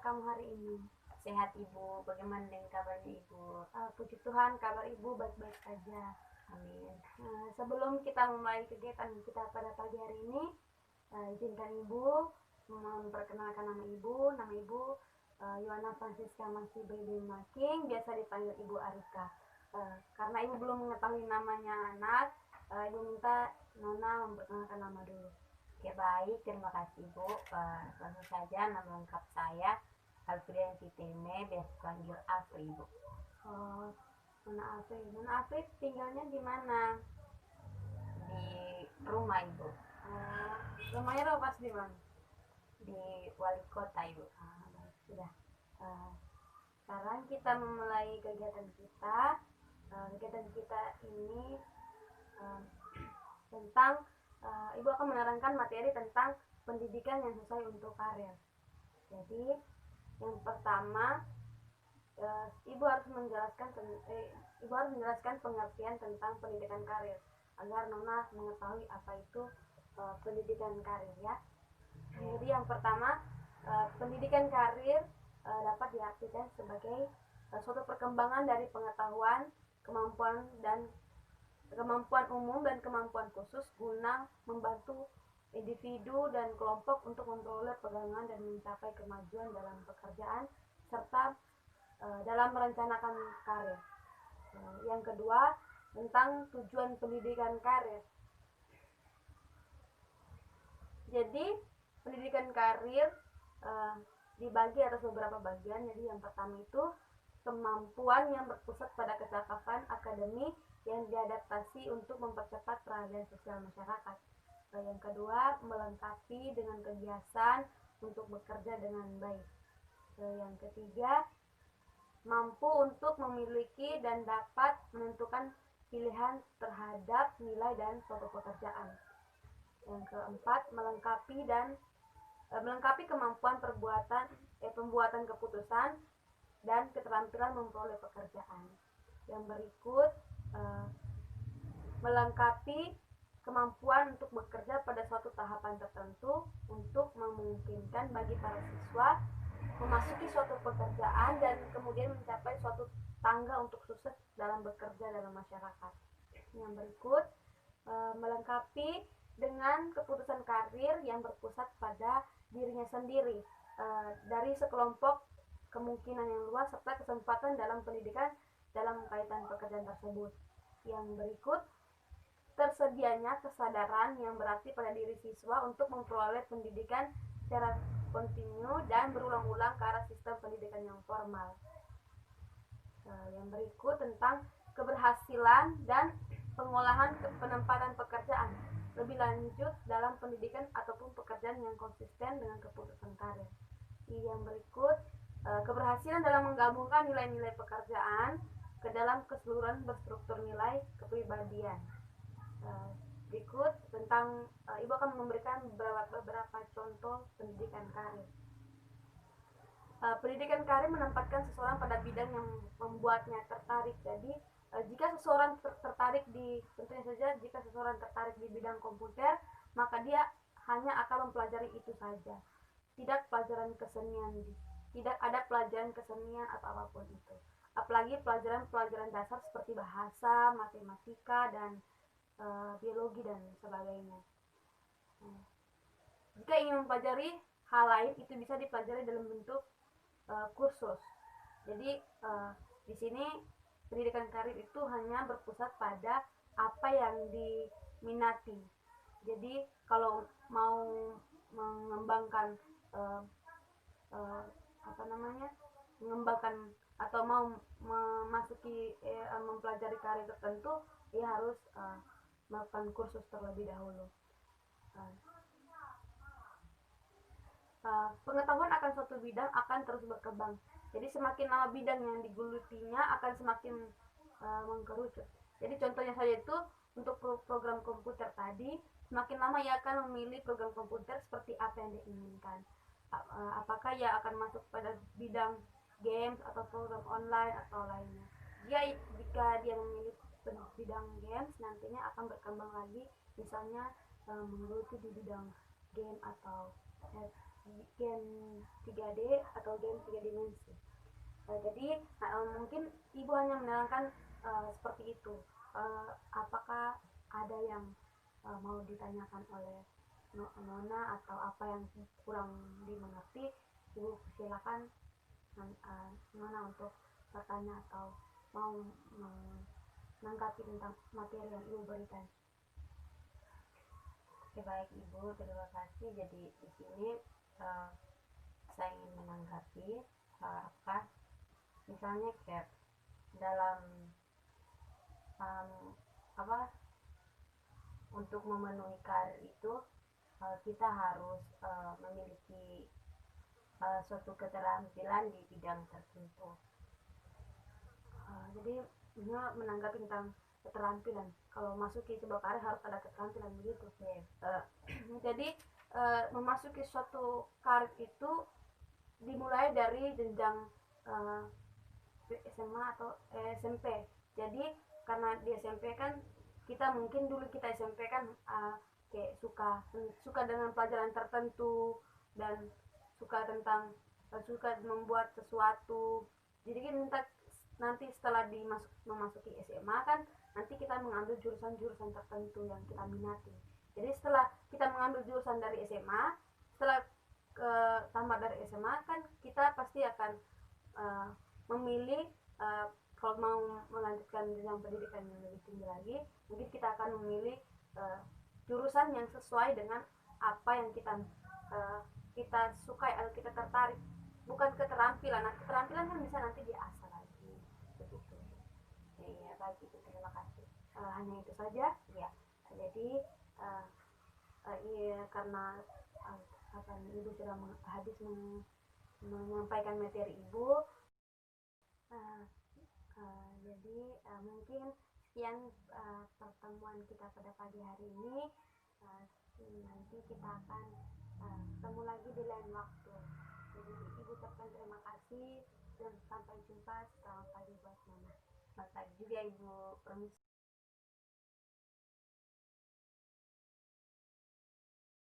kamu hari ini? Sehat Ibu, bagaimana dengan kabarnya Ibu? Puji Tuhan, kabar Ibu baik-baik saja. Amin. Sebelum kita mulai kegiatan kita pada pagi hari ini, izinkan Ibu memperkenalkan nama Ibu. Nama Ibu Yohana Francisca Masih Baby Making, biasa dipanggil Ibu Arika. Karena Ibu belum mengetahui namanya anak, Ibu minta Nona memperkenalkan nama dulu. Oke, baik, terima kasih Ibu. Langsung saja, nama lengkap saya Alfrianti Teme, biasa dipanggil Afri Ibu. Nona Afri tinggalnya di mana? Di rumah Ibu. Rumahnya pas di mana? Di Wali Kota Ibu. Sudah. Sekarang kita memulai kegiatan kita. Kegiatan kita ini tentang Ibu akan menerangkan materi tentang pendidikan yang sesuai untuk karir. Jadi yang pertama, Ibu harus menjelaskan pengertian tentang pendidikan karir agar Nona mengetahui apa itu pendidikan karir ya. Jadi yang pertama, pendidikan karir dapat diartikan sebagai suatu perkembangan dari pengetahuan, kemampuan umum dan kemampuan khusus guna membantu individu dan kelompok untuk memperoleh pegangan dan mencapai kemajuan dalam pekerjaan serta dalam merencanakan karir. Yang kedua, tentang tujuan pendidikan karir. Jadi pendidikan karir dibagi atas beberapa bagian. Jadi yang pertama itu kemampuan yang berpusat pada kecakapan akademik yang diadaptasi untuk mempercepat peralihan sosial masyarakat. Yang kedua, melengkapi dengan kegiatan untuk bekerja dengan baik. Yang ketiga, mampu untuk memiliki dan dapat menentukan pilihan terhadap nilai dan suatu pekerjaan. Yang keempat, melengkapi kemampuan pembuatan keputusan dan keterampilan memperoleh pekerjaan. Yang berikut, melengkapi kemampuan untuk bekerja pada suatu tahapan tertentu untuk memungkinkan bagi para siswa memasuki suatu pekerjaan dan kemudian mencapai suatu tangga untuk sukses dalam bekerja dalam masyarakat. Yang berikut, melengkapi dengan keputusan karir yang berpusat pada dirinya sendiri dari sekelompok kemungkinan yang luas serta kesempatan dalam pendidikan dalam kaitan pekerjaan tersebut. Yang berikut, tersedianya kesadaran yang berarti pada diri siswa untuk memperoleh pendidikan secara kontinu dan berulang-ulang ke arah sistem pendidikan yang formal. Yang berikut tentang keberhasilan dan pengolahan penempatan pekerjaan lebih lanjut dalam pendidikan ataupun pekerjaan yang konsisten dengan keputusan karir. Yang berikut, keberhasilan dalam menggabungkan nilai-nilai pekerjaan ke dalam keseluruhan berstruktur nilai kepribadian. Berikut tentang Ibu akan memberikan beberapa contoh pendidikan karir. Pendidikan karir menempatkan seseorang pada bidang yang membuatnya tertarik. Jadi jika seseorang tertarik jika seseorang tertarik di bidang komputer, maka dia hanya akan mempelajari itu saja. Tidak ada pelajaran kesenian atau apapun itu. Apalagi pelajaran dasar seperti bahasa, matematika, dan biologi dan sebagainya. Jika ingin mempelajari hal lain, itu bisa dipelajari dalam bentuk kursus. Jadi di sini pendidikan karir itu hanya berpusat pada apa yang diminati. Jadi kalau mau mengembangkan mengembangkan atau mau mempelajari karir tertentu, dia harus melakukan kursus terlebih dahulu. Pengetahuan akan suatu bidang akan terus berkembang. Jadi semakin lama bidang yang digelutinya akan semakin mengkerucut. Jadi contohnya saja itu untuk program komputer tadi, semakin lama ia akan memilih program komputer seperti apa yang diinginkan. Apakah ia akan masuk pada bidang games atau program online atau lainnya. Jika dia memilih bidang games, nantinya akan berkembang lagi, misalnya menggeluti di bidang game atau gen 3D atau gen 3 dimensi. Jadi mungkin ibu hanya menerangkan seperti itu. Apakah ada yang mau ditanyakan oleh Nona atau apa yang kurang dimengerti, ibu silakan Nona untuk bertanya atau mau menanggapi tentang materi yang ibu berikan. Oke, baik Ibu, terima kasih. Jadi di sini saya ingin menanggapi apa misalnya kayak dalam apa untuk memenuhi karir itu kita harus memiliki suatu keterampilan di bidang tertentu. Jadi Nona menanggapi tentang keterampilan. Kalau masuk ke sebuah karir harus ada keterampilan begitu. Jadi memasuki suatu karir itu dimulai dari jenjang SMA atau SMP. Jadi karena di SMP kan kita mungkin dulu kita SMP kan kayak suka dengan pelajaran tertentu dan suka membuat sesuatu. Jadi kan nanti setelah memasuki SMA kan nanti kita mengambil jurusan-jurusan tertentu yang kita minati. Jadi setelah kita mengambil jurusan dari SMA, setelah tamat dari SMA kan kita pasti akan memilih kalau mau melanjutkan jenjang pendidikan yang lebih tinggi lagi, mungkin kita akan memilih jurusan yang sesuai dengan apa yang kita sukai atau kita tertarik, bukan keterampilan. Nah, keterampilan kan bisa nanti diasah lagi begitu. Iya, baik Ibu, terima kasih. Hanya itu saja. Ya, Jadi iya, karena ibu sudah habis menyampaikan materi ibu, jadi mungkin sekian pertemuan kita pada pagi hari ini. Nanti kita akan ketemu lagi di lain waktu. Jadi ibu ucapkan terima kasih dan sampai jumpa. Selamat pagi buat Nona. selamat pagi juga Ibu. Permisi.